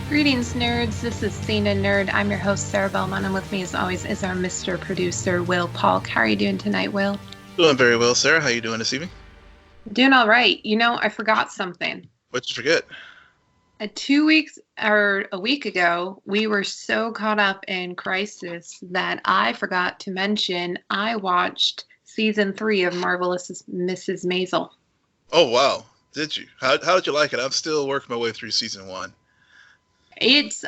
Greetings, nerds. This is SNN Nerd. I'm your host, Sarah Belmont, and with me, as always, is our Mr. Producer, Will Polk. How are you doing tonight, Will? Doing very well, Sarah. How you doing this evening? Doing all right. You know, I forgot something. What'd you forget? 2 weeks or a week ago, we were so caught up in Crisis that I forgot to mention I watched season 3 of Marvelous Mrs. Maisel. Oh, wow. Did you? How did you like it? I'm still working my way through season 1. It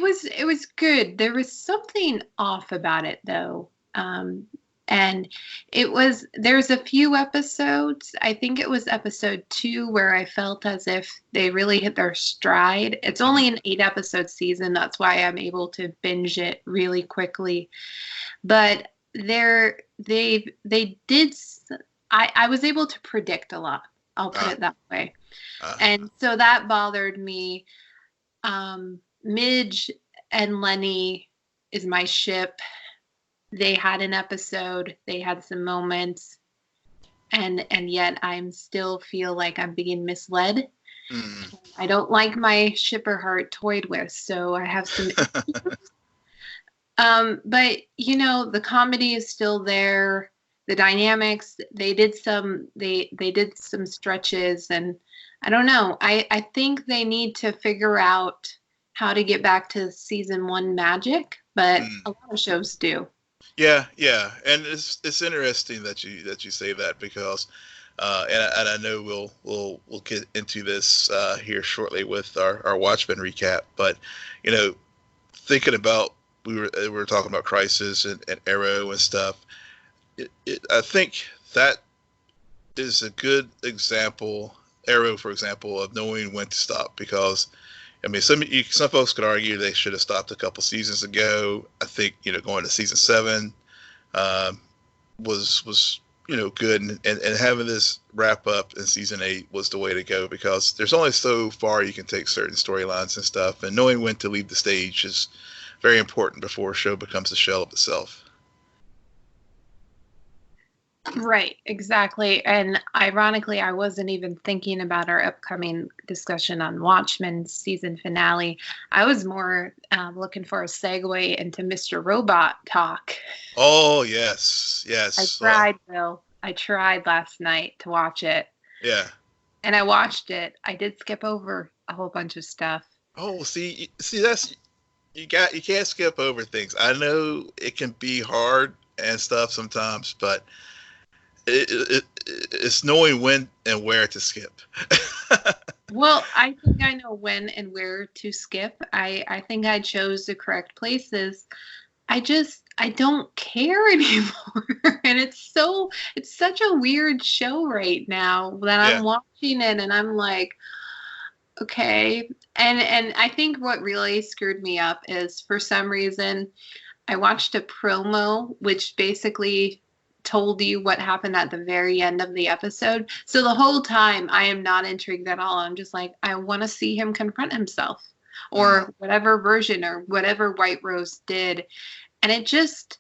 was good. There was something off about it though. And there's a few episodes. I think it was episode 2 where I felt as if they really hit their stride. It's only an 8-episode season. That's why I'm able to binge it really quickly. But they did. I was able to predict a lot. I'll put it that way. And so that bothered me. Midge and Lenny is my ship. They had an episode. They had some moments. And yet I'm still feel like I'm being misled. I don't like my shipper heart toyed with, so I have some but you know, the comedy is still there. The dynamics, they did some stretches, and I don't know. I think they need to figure out how to get back to season 1 magic, but a lot of shows do. Yeah, and it's interesting that you say that because, and I know we'll get into this here shortly with our Watchmen recap. But you know, thinking about we were talking about Crisis and Arrow and stuff. I think that is a good example, Arrow, for example, of knowing when to stop. Because, I mean, some folks could argue they should have stopped a couple seasons ago. I think, you know, going to season 7 was good, and having this wrap up in season 8 was the way to go, because there's only so far you can take certain storylines and stuff, and knowing when to leave the stage is very important before a show becomes a shell of itself. Right, exactly. And ironically, I wasn't even thinking about our upcoming discussion on Watchmen's season finale. I was more looking for a segue into Mr. Robot talk. Oh, yes. I tried, Bill. I tried last night to watch it. Yeah. And I watched it. I did skip over a whole bunch of stuff. Oh, see, that's you can't skip over things. I know it can be hard and stuff sometimes, but it's knowing when and where to skip. Well, I think I know when and where to skip. I think I chose the correct places. I don't care anymore. And it's such a weird show right now that I'm watching it and I'm like, okay. And I think what really screwed me up is, for some reason, I watched a promo which basically told you what happened at the very end of the episode. So the whole time I am not intrigued at all. I'm just like, I want to see him confront himself, or whatever version or whatever White Rose did. And it just,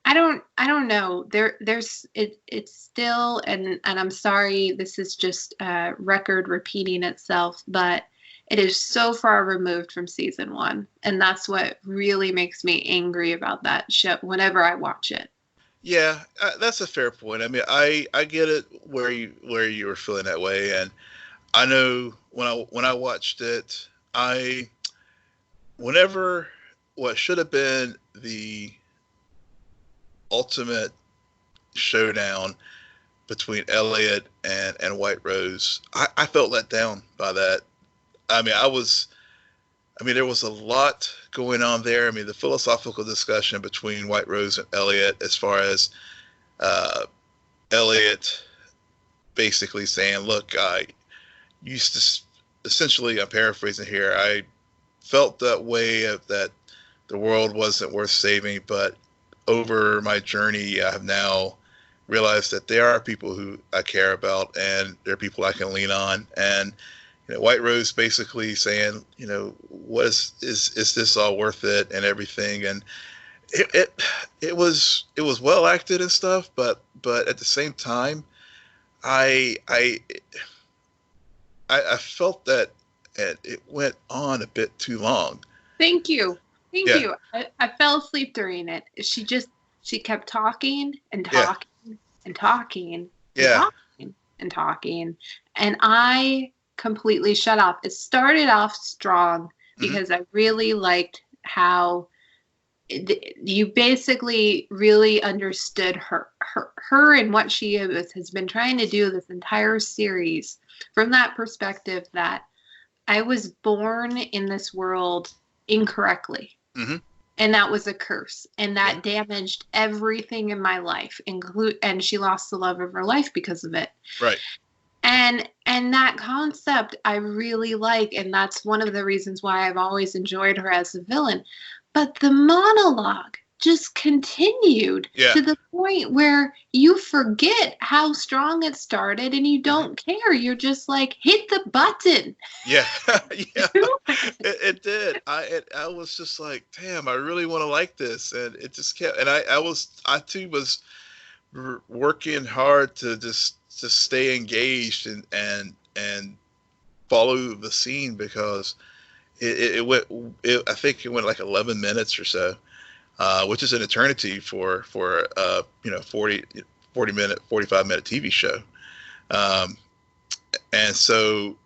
I don't know. It's still, and I'm sorry, this is just a record repeating itself, but it is so far removed from season 1. And that's what really makes me angry about that show whenever I watch it. Yeah, that's a fair point. I mean, I get it where you were feeling that way, and I know when I watched it, whenever what should have been the ultimate showdown between Elliot and White Rose, I felt let down by that. I mean, there was a lot going on there. I mean, the philosophical discussion between White Rose and Elliot, as far as Elliot basically saying, look, I used to, essentially, I'm paraphrasing here, I felt that way, that the world wasn't worth saving, but over my journey, I have now realized that there are people who I care about, and there are people I can lean on. And White Rose basically saying, what is this all worth it and everything, and it was well acted and stuff, but at the same time, I felt that and it went on a bit too long. Thank you. Thank Yeah. you. I fell asleep during it. She kept talking and Yeah. talking and talking and Yeah. talking and talking. And I completely shut off. It started off strong Hmm. because I really liked how you basically really understood her and what she has been trying to do this entire series from that perspective that I was born in this world incorrectly. Hmm. And that was a curse. And Yeah. that damaged everything in my life, and she lost the love of her life because of it. Right. And that concept I really like, and that's one of the reasons why I've always enjoyed her as a villain. But the monologue just continued Yeah. to the point where you forget how strong it started and you don't care. You're just like, hit the button. Yeah. Yeah. It did. I was just like, damn, I really want to like this, and it just kept. And I too was working hard to just stay engaged and follow the scene because it went. I think it went like 11 minutes or so, which is an eternity for 40 minute 45-minute TV show. Um, and so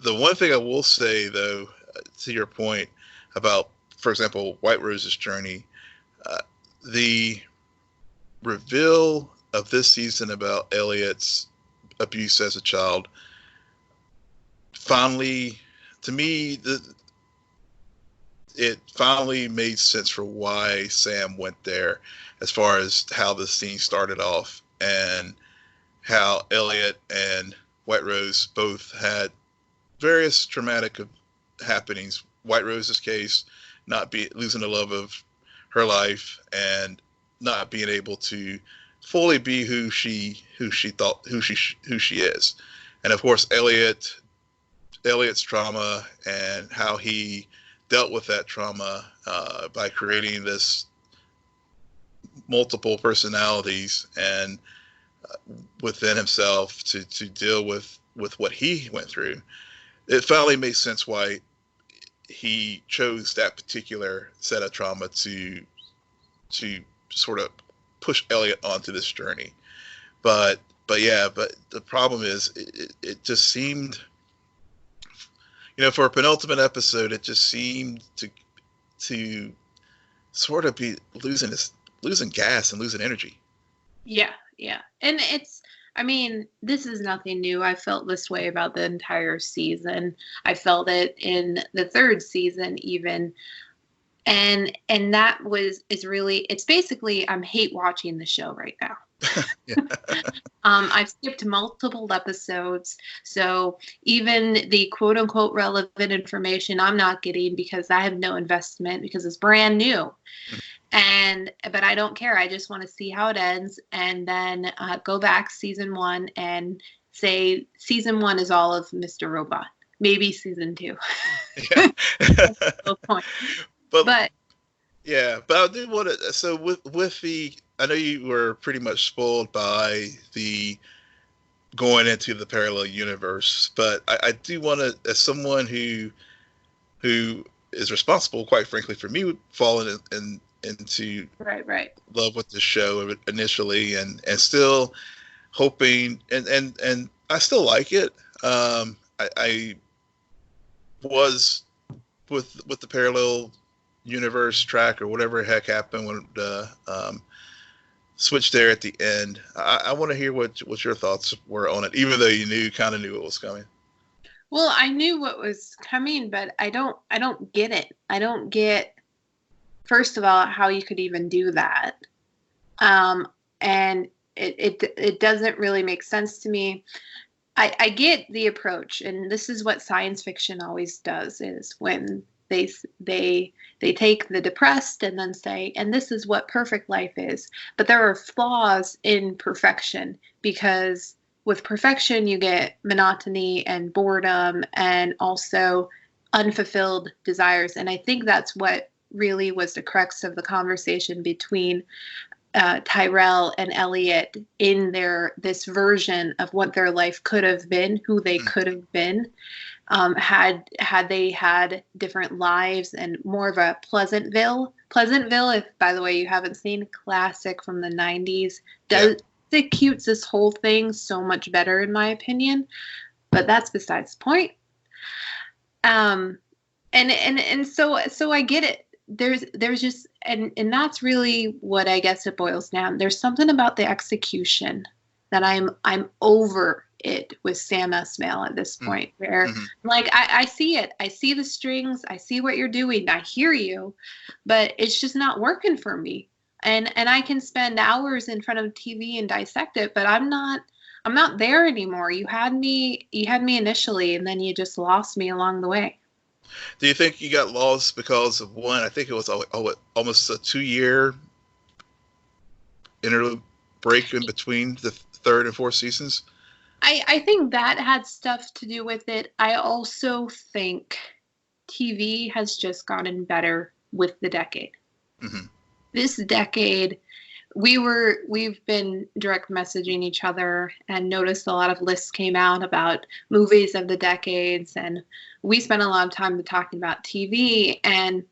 the one thing I will say though, to your point about, for example, White Rose's journey, the reveal of this season about Elliot's abuse as a child finally, to me, it finally made sense for why Sam went there, as far as how the scene started off and how Elliot and White Rose both had various traumatic happenings. White Rose's case, losing the love of her life and not being able to fully be who she is, and of course Elliot's trauma and how he dealt with that trauma by creating this multiple personalities and within himself to deal with what he went through. It finally made sense why he chose that particular set of trauma to sort of push Elliot onto this journey. But but the problem is it just seemed, for a penultimate episode, it just seemed to sort of be losing gas and losing energy. Yeah, yeah. And I mean, this is nothing new. I felt this way about the entire season. I felt it in the third season even. And that is really, it's basically, I'm hate watching the show right now. Yeah. I've skipped multiple episodes, so even the quote unquote relevant information I'm not getting because I have no investment because it's brand new. But I don't care. I just want to see how it ends, and then go back season 1 and say season 1 is all of Mr. Robot. Maybe season 2. Yeah. No point. But yeah, but I do want to. So with the, I know you were pretty much spoiled by the going into the parallel universe, but I do want to, as someone who is responsible, quite frankly, for me falling into right love with the show initially, and still hoping, and I still like it. I was with the parallel universe track or whatever heck happened when the switch there at the end. I want to hear what your thoughts were on it, even though you kind of knew it was coming. Well, I knew what was coming, but I don't get it. I don't get, first of all, how you could even do that. And it doesn't really make sense to me. I get the approach, and this is what science fiction always does, is when they take the depressed and then say, and this is what perfect life is. But there are flaws in perfection, because with perfection you get monotony and boredom and also unfulfilled desires. And I think that's what really was the crux of the conversation between Tyrell and Elliot in this version of what their life could have been, who they could have been. had they had different lives and more of a Pleasantville, if by the way you haven't seen, classic from the 90s, does executes this whole thing so much better in my opinion, but that's besides the point. And so I get it. There's just and that's really what I guess it boils down. There's something about the execution that I'm over it with Sam Esmail at this point, where like I see it. I see the strings, I see what you're doing, I hear you, but it's just not working for me. And I can spend hours in front of TV and dissect it, but I'm not there anymore. You had me initially, and then you just lost me along the way. Do you think you got lost because of one? I think it was almost a 2-year interlude break in between the third and fourth seasons. I think that had stuff to do with it. I also think TV has just gotten better with the decade. This decade, we've been direct messaging each other and noticed a lot of lists came out about movies of the decades, and we spent a lot of time talking about TV, and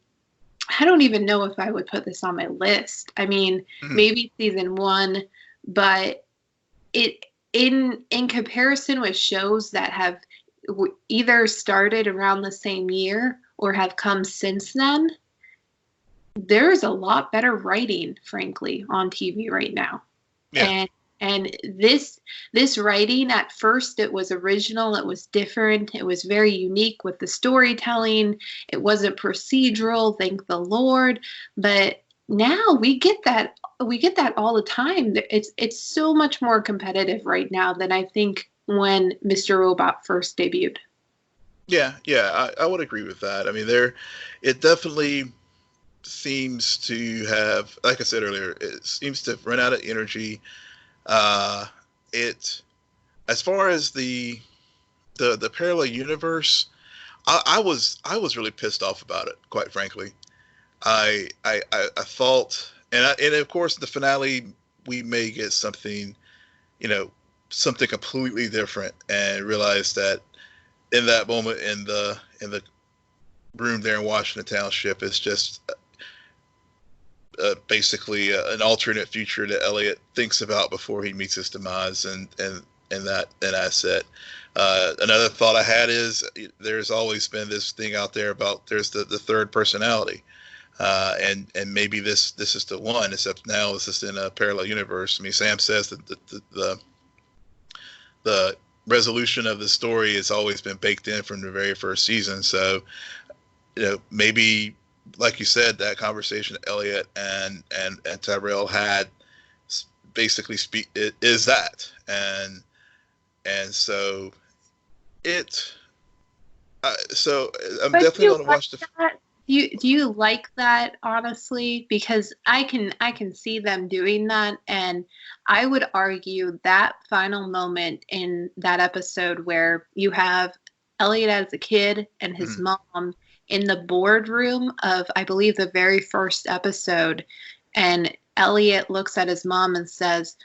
I don't even know if I would put this on my list. I mean, maybe season 1, but it in comparison with shows that have either started around the same year or have come since then, there's a lot better writing, frankly, on TV right now. Yeah. And this writing, at first, it was original, it was different, it was very unique with the storytelling. It wasn't procedural, thank the Lord. But now we get that all the time. It's so much more competitive right now than I think when Mr. Robot first debuted. Yeah, I would agree with that. I mean, it definitely seems to have, like I said earlier, it seems to have run out of energy. It, as far as the parallel universe, I was really pissed off about it, quite frankly. I thought, and of course the finale, we may get something, something completely different, and realize that in that moment in the room there in Washington Township, it's just basically an alternate future that Elliot thinks about before he meets his demise, and that asset. Another thought I had is there's always been this thing out there about there's the third personality, and maybe this is the one, except now this is in a parallel universe. I mean, Sam says that the resolution of the story has always been baked in from the very first season. So, maybe, like you said, that conversation Elliot and Tyrell had basically is that, and so so I'm definitely going to watch the. Do you like that, honestly? Because I can see them doing that, and I would argue that final moment in that episode where you have Elliot as a kid and his mom in the boardroom of, I believe, the very first episode, and Elliot looks at his mom and says,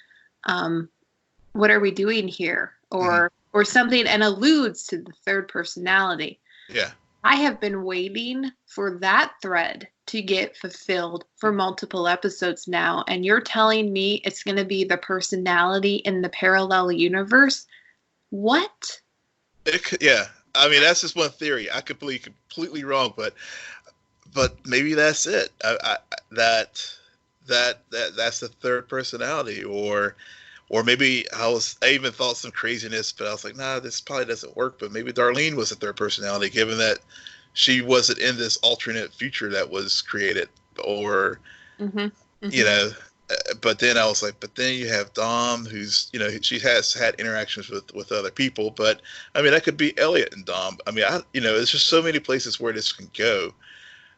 "What are we doing here?" or something, and alludes to the third personality. Yeah. I have been waiting for that thread to get fulfilled for multiple episodes now, and you're telling me it's going to be the personality in the parallel universe? What? Yeah. I mean, that's just one theory. I could be completely wrong, but maybe that's it. That's the third personality, or maybe I even thought some craziness, but I was like, nah, this probably doesn't work. But maybe Darlene was the third personality, given that she wasn't in this alternate future that was created, or But then I was like, but then you have Dom, who's she has had interactions with other people, but I mean that could be Elliot and Dom. I mean, there's just so many places where this can go.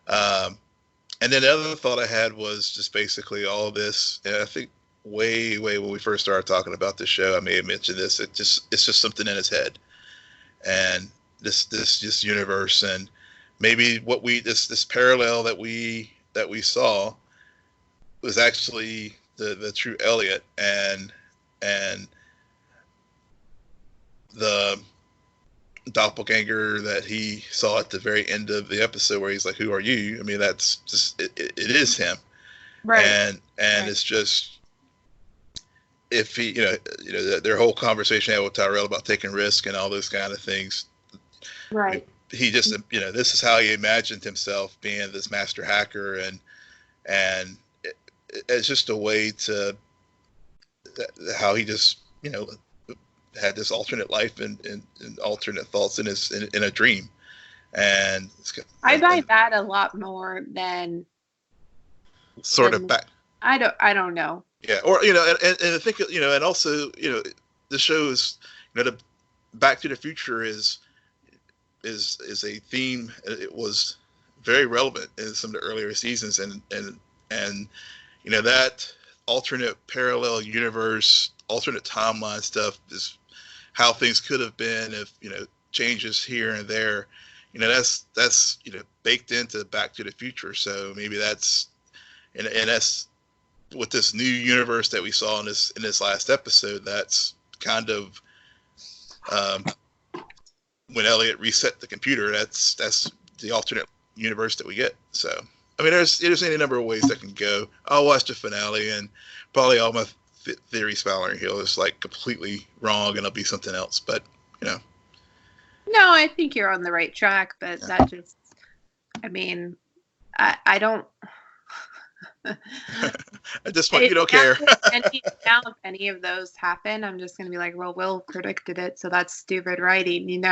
And then the other thought I had was just basically all of this. And I think way when we first started talking about this show, I may have mentioned this. It's just something in his head, and this universe, and maybe what this parallel that we saw was actually the true Elliot, and the doppelganger that he saw at the very end of the episode, where he's like, "Who are you?" I mean, that's just it is him, Right. and Right. it's just if he, their whole conversation had with Tyrell about taking risk and all those kind of things. Right. He just, this is how he imagined himself being this master hacker, and it's just a way to how he just, had this alternate life and alternate thoughts in a dream, and I buy that a lot more than sort of back. I don't know. Yeah, or and I think and also the show is the Back to the Future is a theme. It was very relevant in some of the earlier seasons, and that alternate parallel universe, alternate timeline stuff is how things could have been if changes here and there. That's baked into Back to the Future. So maybe that's and that's with this new universe that we saw in this last episode. That's kind of when Elliot reset the computer. That's the alternate universe that we get. So I mean, there's any number of ways that can go. I'll watch the finale, and probably all my theories Fowler Hill is like completely wrong, and it'll be something else. But No, I think you're on the right track. But that just, I mean, I don't. At this point, you don't care. Now, if any of those happen, I'm just going to be like, well, Will predicted it, so that's stupid writing,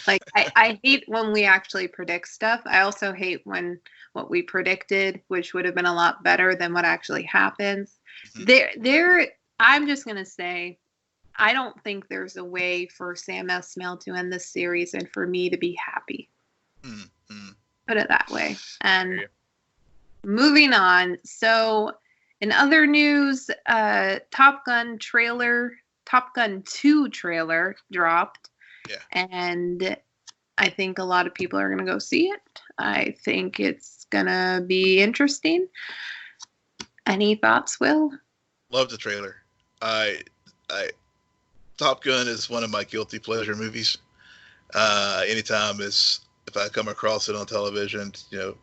Like, I hate when we actually predict stuff. I also hate when what we predicted, which would have been a lot better than what actually happens. Mm-hmm. I'm just going to say, I don't think there's a way for Sam Esmail to end this series and for me to be happy. Mm-hmm. Put it that way. And moving on. So, in other news, Top Gun 2 trailer dropped. Yeah. And I think a lot of people are going to go see it. I think it's going to be interesting. Any thoughts, Will? Love the trailer. Top Gun is one of my guilty pleasure movies. Anytime if I come across it on television,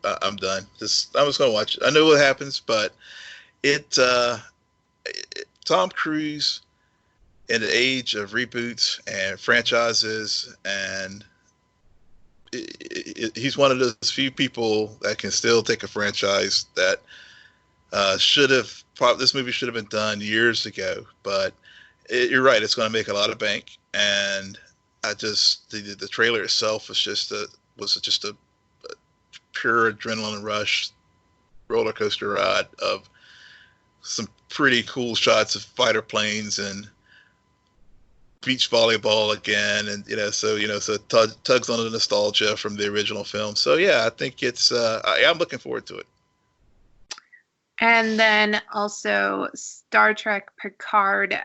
I'm done. I'm just going to watch it. I know what happens, but Tom Cruise in the age of reboots and franchises, and he's one of those few people that can still take a franchise that this movie should have been done years ago, but you're right, it's going to make a lot of bank. And the trailer itself was just a pure adrenaline rush roller coaster ride of some pretty cool shots of fighter planes and beach volleyball again, and so tugs on the nostalgia from the original film. So yeah, I think it's I'm looking forward to it. And then also Star Trek Picard,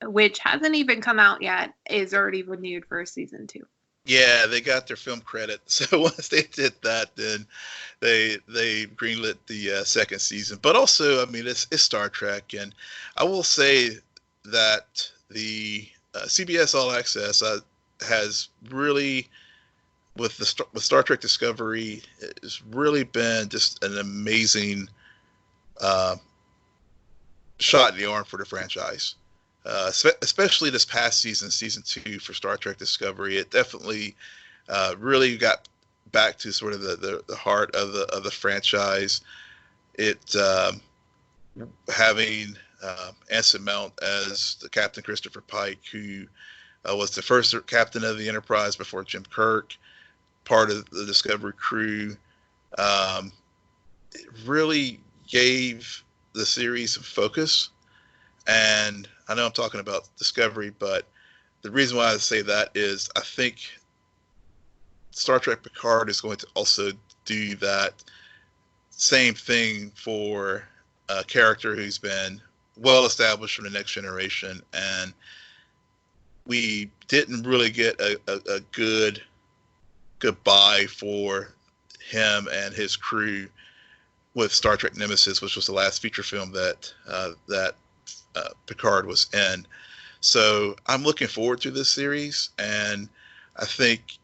which hasn't even come out yet, is already renewed for season 2. Yeah, they got their film credit. So once they did that, then they greenlit the second season. But also, I mean, it's Star Trek, and I will say that the CBS All Access has really, with Star Trek Discovery, it's really been just an amazing shot in the arm for the franchise. Especially this past season 2 for Star Trek Discovery, it definitely really got back to sort of the heart of the franchise. It having Anson Mount as the Captain Christopher Pike, who was the first captain of the Enterprise before Jim Kirk, part of the Discovery crew. It really gave the series some focus. And I know I'm talking about Discovery, but the reason why I say that is I think Star Trek Picard is going to also do that same thing for a character who's been well established from the Next Generation, and we didn't really get a good goodbye for him and his crew with Star Trek Nemesis, which was the last feature film that Picard was in. So I'm looking forward to this series, and I think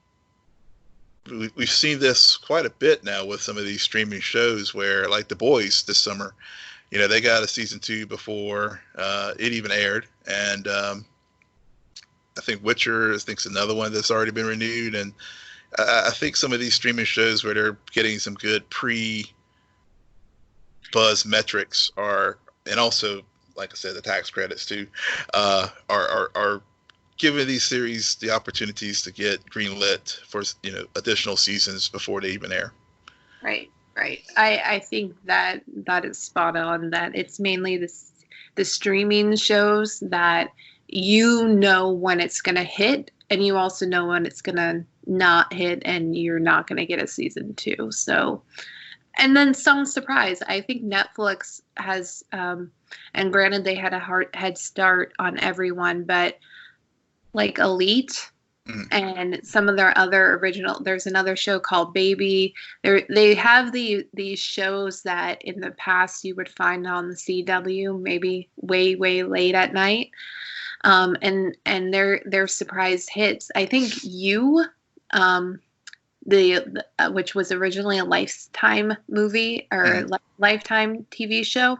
we've seen this quite a bit now with some of these streaming shows where, like The Boys this summer, they got a season 2 before it even aired, and I think Witcher, I think's another one that's already been renewed, and I think some of these streaming shows where they're getting some good pre-buzz metrics and also, like I said, the tax credits too, are giving these series the opportunities to get greenlit for additional seasons before they even air. Right. I think that is spot on. That it's mainly the streaming shows that when it's gonna hit, and you also know when it's gonna not hit, and you're not gonna get a season 2. So, and then some surprise. I think Netflix has, and granted they had a head start on everyone, but like Elite and some of their other original, there's another show called Baby. They have these shows that in the past you would find on the CW, maybe way late at night, and they're surprise hits. I think which was originally a Lifetime movie or Lifetime TV show,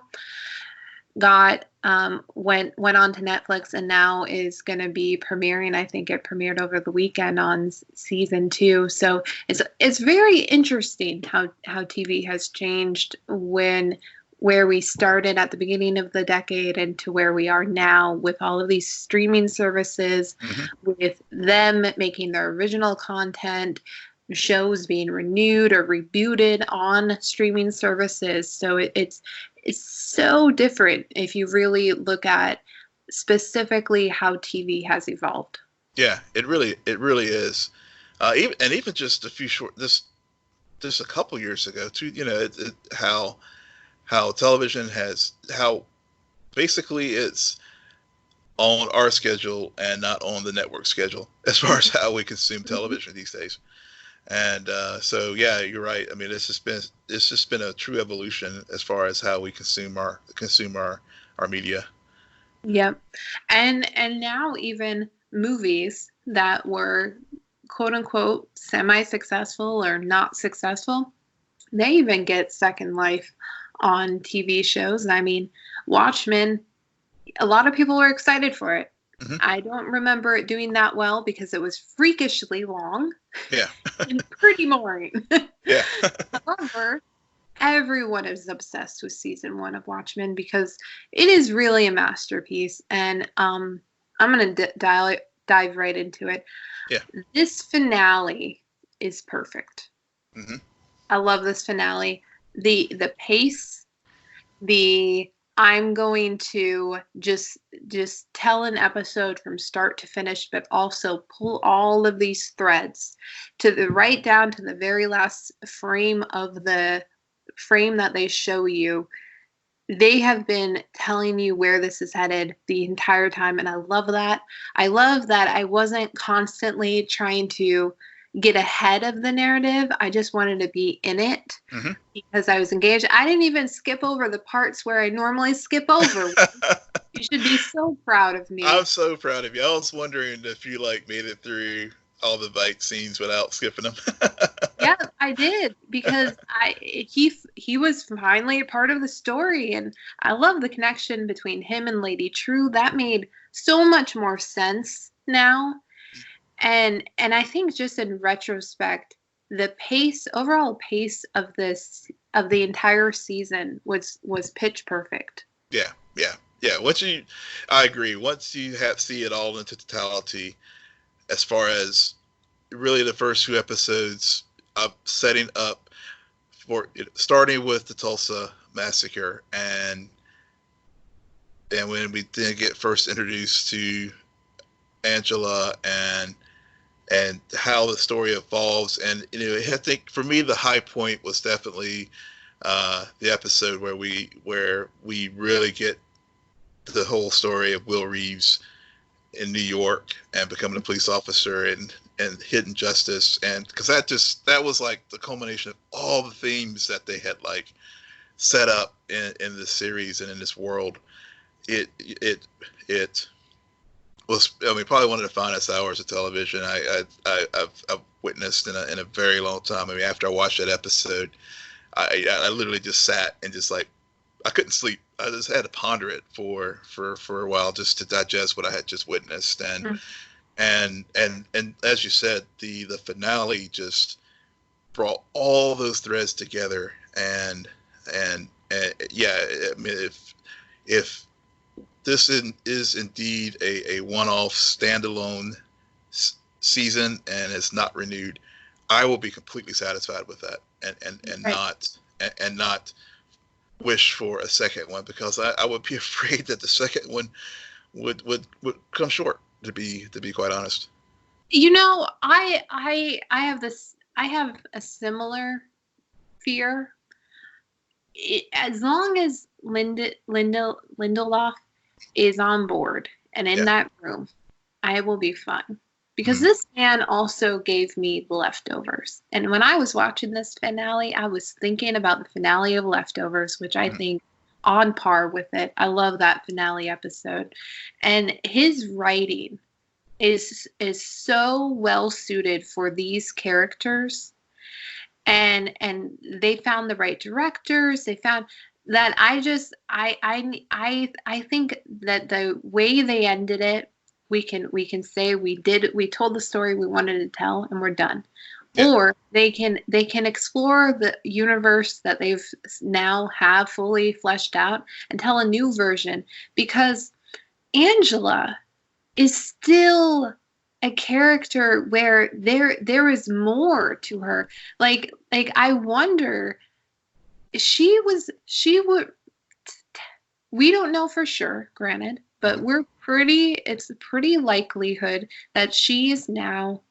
went on to Netflix and now is going to be premiering. I think it premiered over the weekend on season 2. So it's very interesting how TV has changed where we started at the beginning of the decade and to where we are now with all of these streaming services, with them making their original content, shows being renewed or rebooted on streaming services. So it's so different if you really look at specifically how TV has evolved. Yeah, it really is. Even just just a couple years ago too, how television how basically it's on our schedule and not on the network schedule as far as how we consume television these days. And so, yeah, you're right. I mean, it's just been a true evolution as far as how we consume our media. Yep. And now even movies that were quote unquote semi-successful or not successful, they even get second life on TV shows. I mean, Watchmen, a lot of people were excited for it. I don't remember it doing that well because it was freakishly long. Yeah. And pretty boring. Yeah. However, everyone is obsessed with season 1 of Watchmen because it is really a masterpiece. And I'm going to dive right into it. Yeah. This finale is perfect. I love this finale. The pace, I'm going to just tell an episode from start to finish, but also pull all of these threads right down to the very last frame of the frame that they show you. They have been telling you where this is headed the entire time, and I love that. I love that I wasn't constantly trying to get ahead of the narrative. I just wanted to be in it because I was engaged. I didn't even skip over the parts where I normally skip over. You should be so proud of me. I'm so proud of you. I was wondering if you made it through all the bike scenes without skipping them. Yeah, I did because he was finally a part of the story, and I love the connection between him and Lady True. That made so much more sense now. And I think just in retrospect, the overall pace of the entire season was pitch perfect. Yeah. I agree. Once you see it all in totality, as far as really the first 2 episodes of setting up for starting with the Tulsa massacre, and when we then get first introduced to Angela and how the story evolves. And I think for me the high point was definitely the episode where we really get the whole story of Will Reeves in New York and becoming a police officer and hidden justice, and because that was like the culmination of all the themes that they had set up in this series and in this world. It was, I mean, probably one of the finest hours of television I've witnessed in a very long time. I mean, after I watched that episode, I literally just sat and just like I couldn't sleep. I just had to ponder it for a while just to digest what I had just witnessed. And as you said, the finale just brought all those threads together. And yeah, I mean, if this is indeed a one-off standalone season and is not renewed, I will be completely satisfied with that, and Right. not wish for a second one, because I would be afraid that the second one would come short, to be quite honest. You know, I have this. I have a similar fear. As long as Lindelof is on board and in Yeah. that room, I will be fine. Because Mhm. this man also gave me The Leftovers. And when I was watching this finale, I was thinking about the finale of Leftovers, which I Mhm. think on par with it. I love that finale episode. And his writing is so well suited for these characters, and they found the right directors. They found that I think that the way they ended it, we can say we told the story we wanted to tell and we're done. Yeah. Or they can explore the universe that they've now have fully fleshed out and tell a new version, because Angela is still a character where there is more to her. Like I wonder, she would, we don't know for sure, granted, but Mhm. it's a pretty likelihood that she is now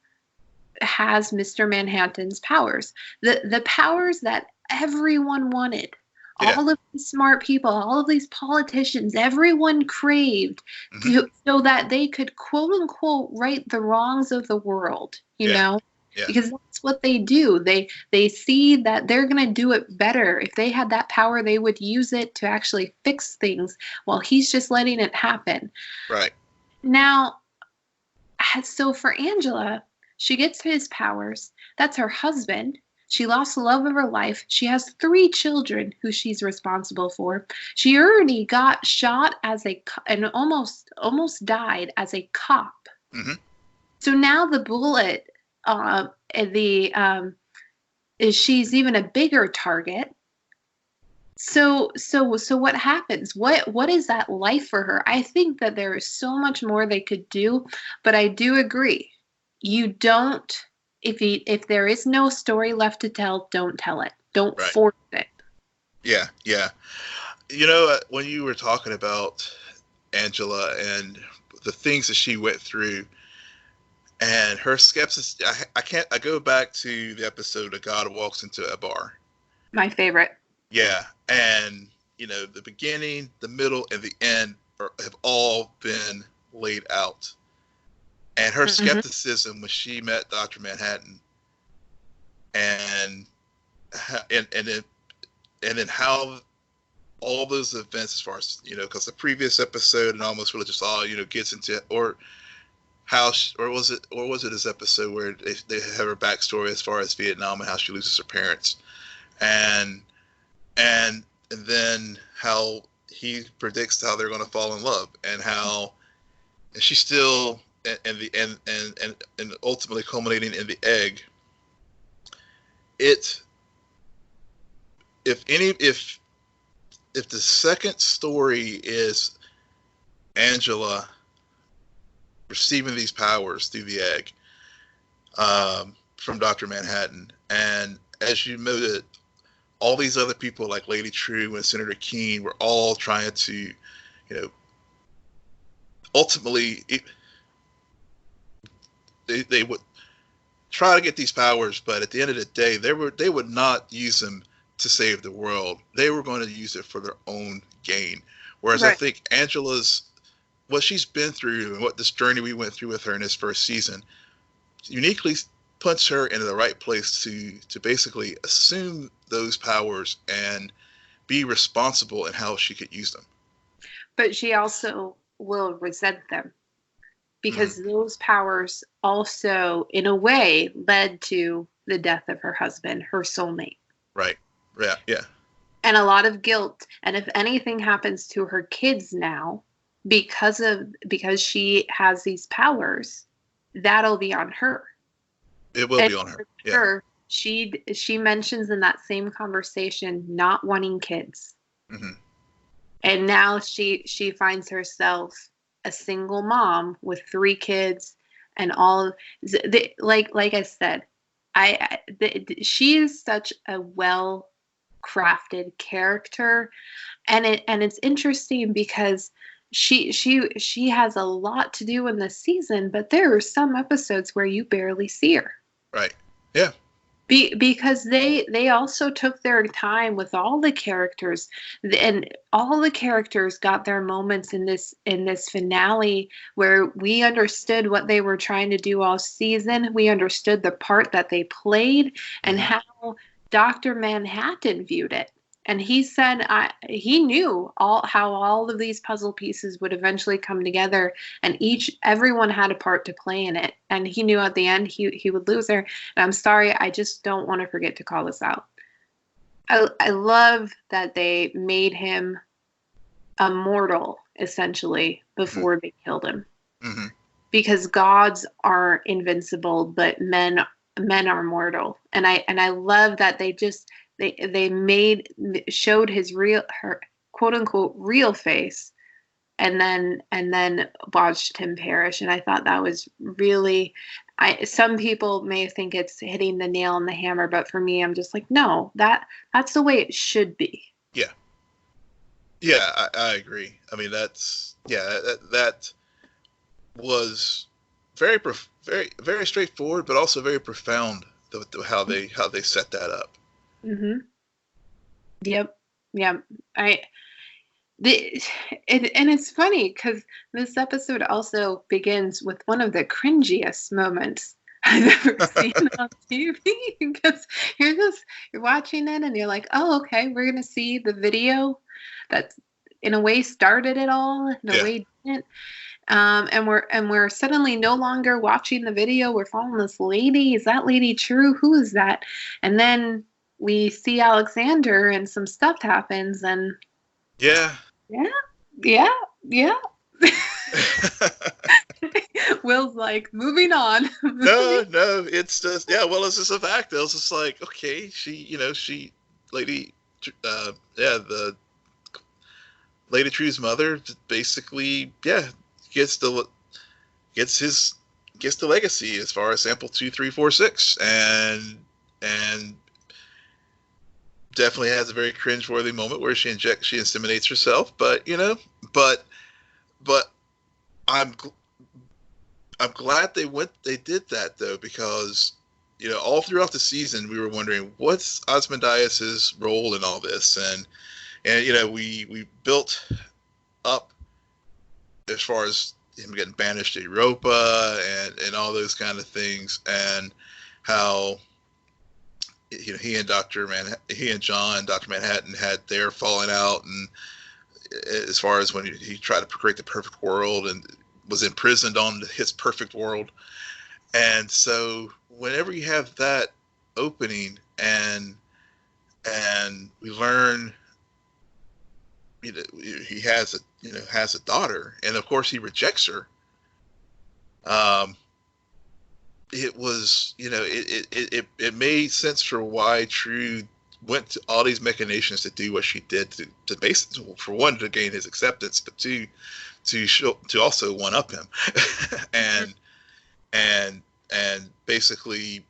has Mr. Manhattan's powers. The powers that everyone wanted. Yeah. All of these smart people, all of these politicians, everyone craved Mhm. so that they could quote unquote right the wrongs of the world, Yeah. Yeah. because that's what they do. They see that they're going to do it better. If they had that power, they would use it to actually fix things while he's just letting it happen. Right. Now, so for Angela, she gets his powers. That's her husband. She lost the love of her life. She has 3 children who she's responsible for. She already got shot and almost died as a cop. Mhm. So now the bullet, the is she's even a bigger target. So what happens? What is that life for her? I think that there is so much more they could do, but I do agree. You don't if there is no story left to tell, don't tell it. Don't Right. force it. Yeah. Yeah. You know, when you were talking about Angela and the things that she went through and her skepsis, I can't. I go back to the episode of God walks into a bar. My favorite. Yeah, and the beginning, the middle, and the end have all been laid out. And her Mm-hmm. skepticism when she met Dr. Manhattan, and then how all those events, as far as because the previous episode and almost really just all gets into, or how or was it this episode where they have her backstory as far as Vietnam and how she loses her parents, and and then how he predicts how they're going to fall in love, and how and she still and ultimately culminating in the egg. It if the second story is Angela receiving these powers through the egg, from Dr. Manhattan, and as you noted, all these other people like Lady True and Senator Keene were all trying to, ultimately they would try to get these powers, but at the end of the day, they would not use them to save the world. They were going to use it for their own gain. Whereas I Right. think Angela's what she's been through and what this journey we went through with her in this first season uniquely puts her in the right place to basically assume those powers and be responsible in how she could use them. But she also will resent them. because those powers also, in a way, led to the death of her husband, her soulmate. Right. Yeah. Yeah. And a lot of guilt. And if anything happens to her kids now, because she has these powers, that'll be on her. It will be on her. Yeah. Her, she mentions in that same conversation not wanting kids. And now she finds herself a single mom with 3 kids, and all like I said, she is such a well crafted character, and it's interesting because she has a lot to do in this season, but there are some episodes where you barely see her. Right. Yeah. Because they also took their time with all the characters, and all the characters got their moments in this finale where we understood what they were trying to do all season. We understood the part that they played and how Dr. Manhattan viewed it. And he said he knew how all of these puzzle pieces would eventually come together, and everyone had a part to play in it. And he knew at the end he would lose her. And I'm sorry, I just don't want to forget to call this out. I love that they made him immortal, essentially, before they killed him. Because gods are invincible, but men are mortal. And I love that they showed her quote unquote real face, and then watched him perish. And I thought that was really, some people may think it's hitting the nail on the hammer, but for me, I'm just like, no, that's the way it should be. Yeah, I agree. I mean, that was very very straightforward, but also very profound, how they set that up. Yep. And it's funny because this episode also begins with one of the cringiest moments I've ever seen on TV. Because you're watching it and you're like, oh, okay, we're gonna see the video that in a way started it all, in a way didn't. And we're suddenly no longer watching the video. We're following this lady. Is that lady true? Who is that? And then we see Alexander, and some stuff happens, and yeah. Will's like, moving on. No, it's just, well, it's just a fact. It was just like, okay, the Lady True's mother basically, gets the legacy as far as sample 2, 3, 4, 6, and definitely has a very cringe-worthy moment where she inseminates herself, but I'm glad they did that, though, because all throughout the season we were wondering what's Ozymandias's role in all this, and we built up as far as him getting banished to Europa and all those kind of things, and how he and John and Dr. Manhattan had their falling out, and as far as when he tried to create the perfect world and was imprisoned on his perfect world. And so whenever you have that opening and we learn he has a daughter, and of course he rejects her, it was, it made sense for why True went to all these machinations to do what she did to basically, for one, to gain his acceptance, but two, to also one up him, and basically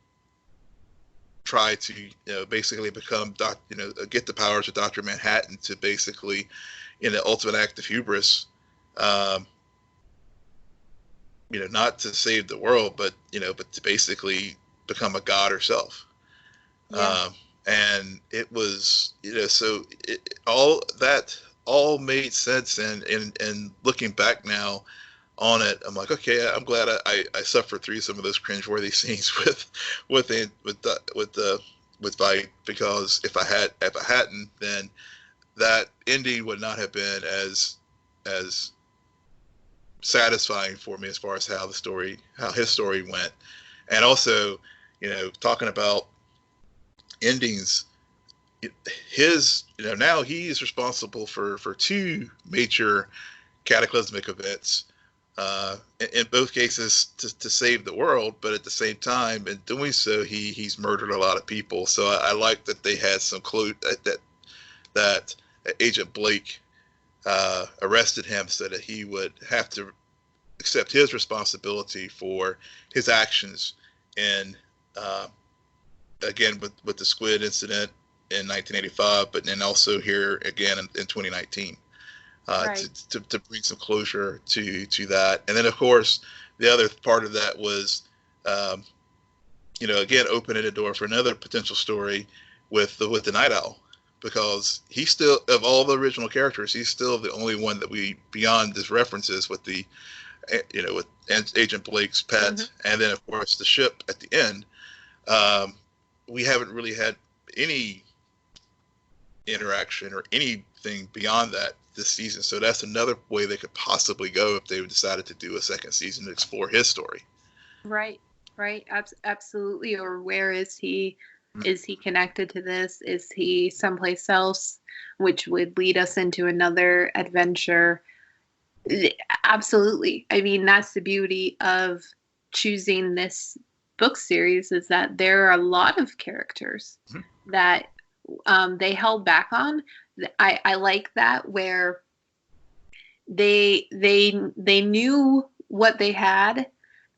try to basically become get the powers of Dr. Manhattan to basically, in the ultimate act of hubris, not to save the world, but to basically become a god herself. And it was, so all made sense. And looking back now on it, I'm like, okay, I'm glad I suffered through some of those cringeworthy scenes with Vite, because if I hadn't, then that ending would not have been as satisfying for me as far as how his story went. And also, talking about endings, now he is responsible for two major cataclysmic events, in both cases to save the world, but at the same time, in doing so, he's murdered a lot of people. So I like that they had some clue that Agent Blake arrested him so that he would have to accept his responsibility for his actions. And again, with the Squid incident in 1985, but then also here again in 2019, Right. to bring some closure to that. And then, of course, the other part of that was, again, opening the door for another potential story with the Night Owl, because he's still, of all the original characters, he's still the only one that we, beyond his references with the, with Agent Blake's pet, Mm-hmm. and then of course the ship at the end. We haven't really had any interaction or anything beyond that this season. So that's another way they could possibly go if they decided to do a second season to explore his story. Right. Absolutely. Or where is he? Is he connected to this? Is he someplace else? Which would lead us into another adventure. Absolutely. I mean, that's the beauty of choosing this book series, is that there are a lot of characters that they held back on. I like that, where they knew what they had,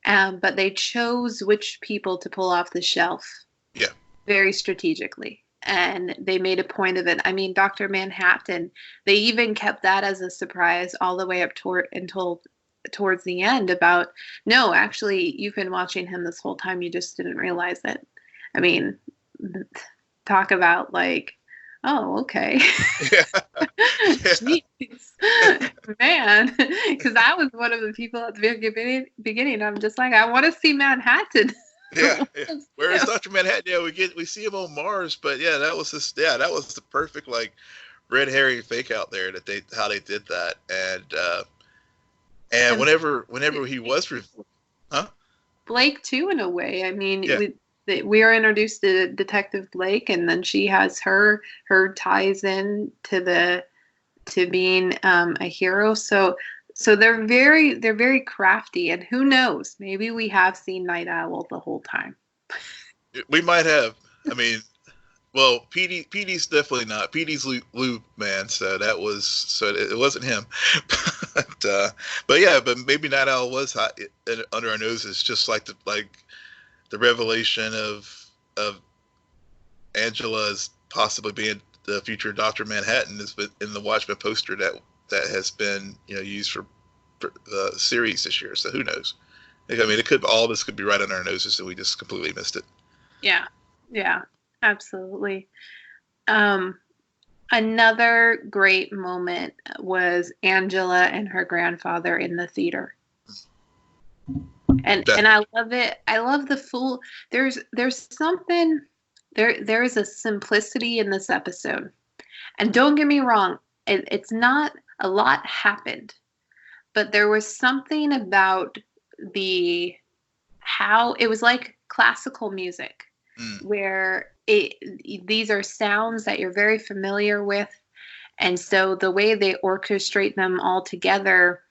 but they chose which people to pull off the shelf. Yeah. Very strategically. And they made a point of it. I mean, Dr. Manhattan, they even kept that as a surprise all the way up towards the end about, no, actually, you've been watching him this whole time. You just didn't realize it. I mean, talk about like, oh, okay. Jeez. Man, because I was one of the people at the beginning. I'm just like, I want to see Manhattan. Yeah. Whereas Dr. Manhattan, we see him on Mars, but that was the perfect like red herring fake out there how they did that. And whenever he was Blake too, in a way. I mean, we are introduced to Detective Blake, and then she has her ties in to being a hero. So they're very crafty, and who knows? Maybe we have seen Night Owl the whole time. We might have. I mean, well, PD's definitely not. PD's Lou man, so it wasn't him. but maybe Night Owl was hot under our noses, just like the revelation of Angela's possibly being the future Dr. Manhattan is in the Watchmen poster that has been used for the series this year. So who knows? I mean, all this could be right under our noses, and we just completely missed it. Yeah, absolutely. Another great moment was Angela and her grandfather in the theater. And I love it. I love the full. There's something. There is a simplicity in this episode, and don't get me wrong. It's not a lot happened, but there was something about how it was like classical music, where these are sounds that you're very familiar with, and so the way they orchestrate them all together,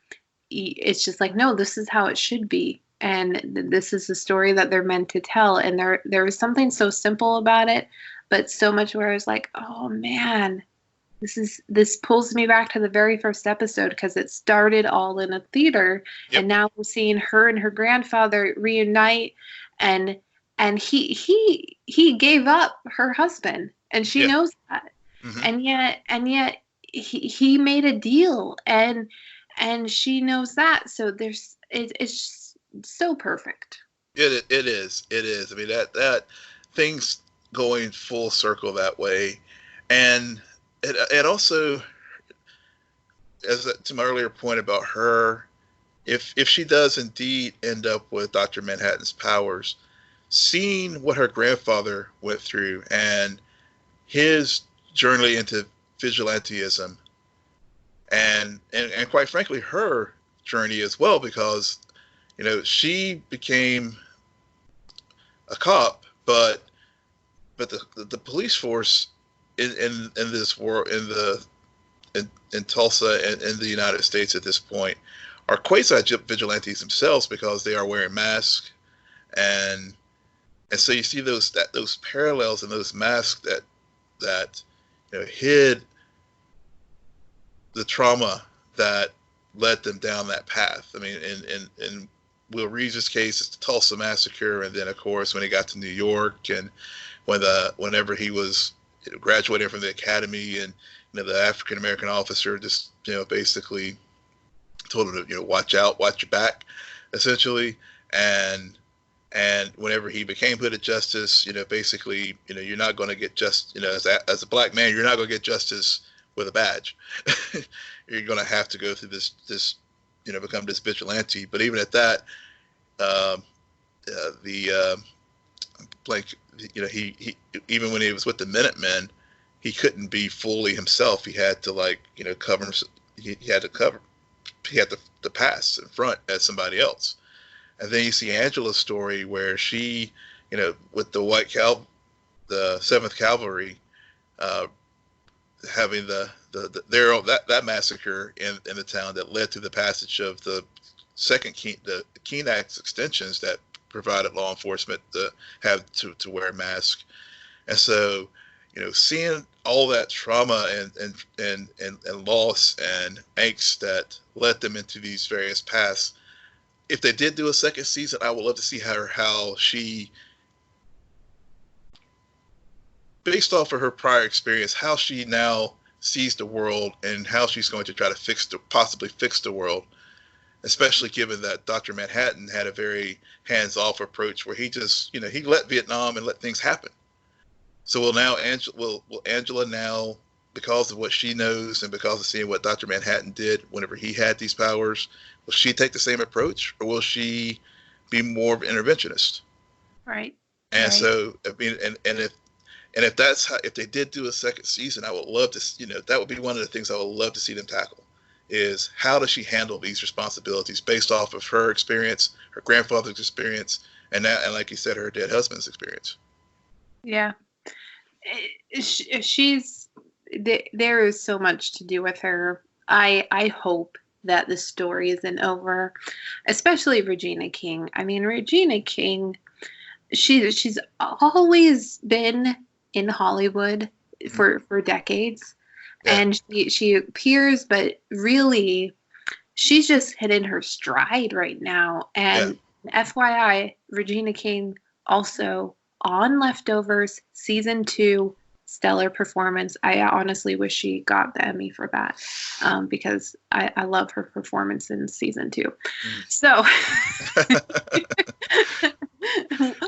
it's just like, no, this is how it should be, and this is the story that they're meant to tell. And there was something so simple about it, but so much where I was like, oh man, this pulls me back to the very first episode, because it started all in a theater. Yep. And now we're seeing her and her grandfather reunite, and he gave up her husband, and she knows that. And yet he made a deal, and she knows that. So it's just so perfect. It is. I mean, that things going full circle that way. And it also, to my earlier point about her, if she does indeed end up with Dr. Manhattan's powers, seeing what her grandfather went through and his journey into vigilantism, and quite frankly, her journey as well, because she became a cop, but the police force in this world, in Tulsa and in the United States at this point, are quasi vigilantes themselves, because they are wearing masks, and so you see those parallels and those masks that hid the trauma that led them down that path. I mean, in Will Reeves' case, it's the Tulsa massacre, and then of course when he got to New York, and whenever he was graduating from the academy, and the African American officer just basically told him to watch out, watch your back, essentially, and whenever he became hooded justice, basically, you're not going to get as a black man, you're not going to get justice with a badge. You're going to have to go through this become this vigilante. But even at that, he even when he was with the Minutemen, he couldn't be fully himself. He had to cover. He had to pass in front as somebody else. And then you see Angela's story, where she, with the the 7th Cavalry, having that massacre in the town that led to the passage of the Keene Act extensions that provided law enforcement to have to wear a mask. And so, seeing all that trauma and loss and angst that led them into these various paths. If they did do a second season, I would love to see how she, based off of her prior experience, how she now sees the world and how she's going to try to possibly fix the world, especially given that Dr. Manhattan had a very hands-off approach, where he just, he let Vietnam and let things happen. So will Angela now, because of what she knows and because of seeing what Dr. Manhattan did whenever he had these powers, will she take the same approach, or will she be more of an interventionist? Right. And right. So, I mean, and if that's if they did do a second season, I would love to, that would be one of the things I would love to see them tackle, is how does she handle these responsibilities based off of her experience, her grandfather's experience, and like you said, her dead husband's experience. Yeah. There is so much to do with her. I hope that the story isn't over, especially Regina King. I mean, Regina King, she's always been in Hollywood for decades, yeah. And she appears, but really, she's just hitting her stride right now. And yeah. FYI, Regina King also on Leftovers season 2. Stellar performance. I honestly wish she got the Emmy for that, because I love her performance in season 2. So, and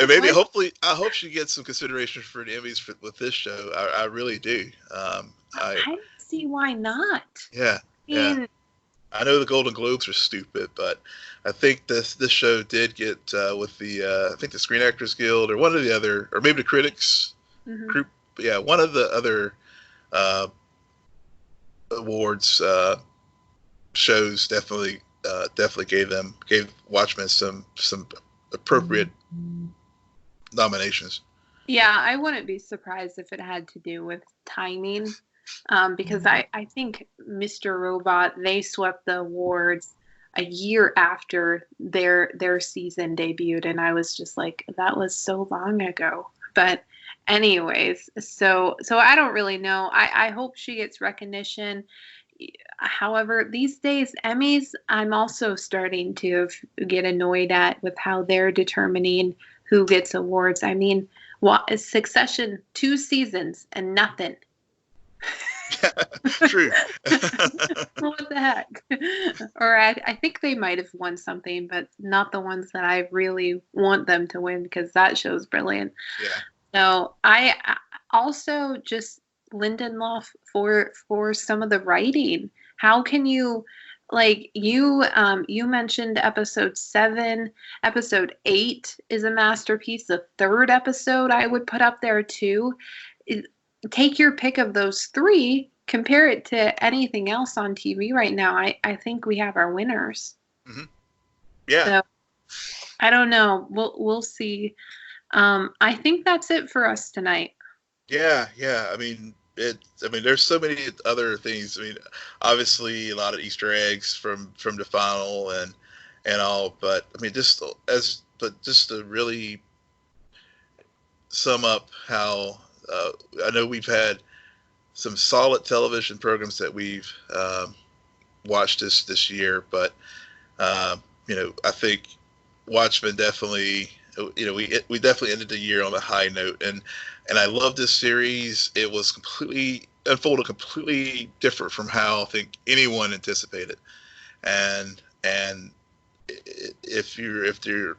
maybe I hope she gets some consideration for the Emmys with this show. I really do. I don't see why not. Yeah, yeah. I know the Golden Globes are stupid, but I think this show did get with the I think the Screen Actors Guild or one of the other, or maybe the critics group. Yeah, one of the other awards shows definitely gave Watchmen some appropriate nominations. Yeah, I wouldn't be surprised if it had to do with timing, because I think Mr. Robot, they swept the awards a year after their season debuted, and I was just like, that was so long ago. But anyways, so I don't really know. I hope she gets recognition. However, these days, Emmys, I'm also starting to get annoyed at with how they're determining who gets awards. I mean, Succession, 2 seasons and nothing. True. What the heck? Or I think they might have won something, but not the ones that I really want them to win, because that show's brilliant. Yeah. So I also just Lindelof for some of the writing. How can you, like, you mentioned episode 7, episode 8 is a masterpiece. The 3rd episode I would put up there too. Take your pick of those 3, compare it to anything else on TV right now. I think we have our winners. Mm-hmm. Yeah. So I don't know. We'll see. I think that's it for us tonight. Yeah, yeah. There's so many other things. Obviously, a lot of Easter eggs from the final and all. But just to really sum up how I know we've had some solid television programs that we've watched this year, but I think Watchmen definitely, we definitely ended the year on a high note, and I love this series. It was completely unfolded, completely different from how I think anyone anticipated, and if you're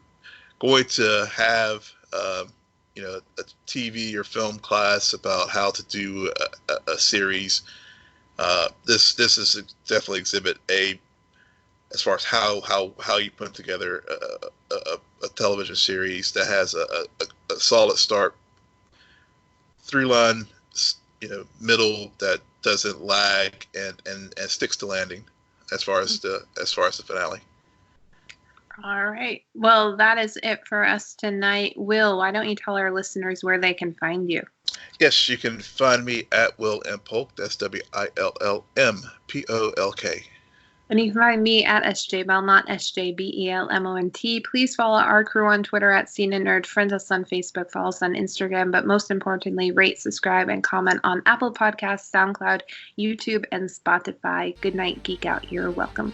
going to have a TV or film class about how to do a series, this is definitely exhibit A as far as how you put together a television series that has a solid start, through line, middle that doesn't lag and sticks to landing as far as the finale. All right. Well, that is it for us tonight. Will, why don't you tell our listeners where they can find you? Yes, you can find me at Will M. Polk. That's WILLMPOLK. And you can find me at SJ Belmont, SJBELMONT. Please follow our crew on Twitter at CNN Nerd. Friend us on Facebook, follow us on Instagram, but most importantly, rate, subscribe, and comment on Apple Podcasts, SoundCloud, YouTube, and Spotify. Good night, Geek Out. You're welcome.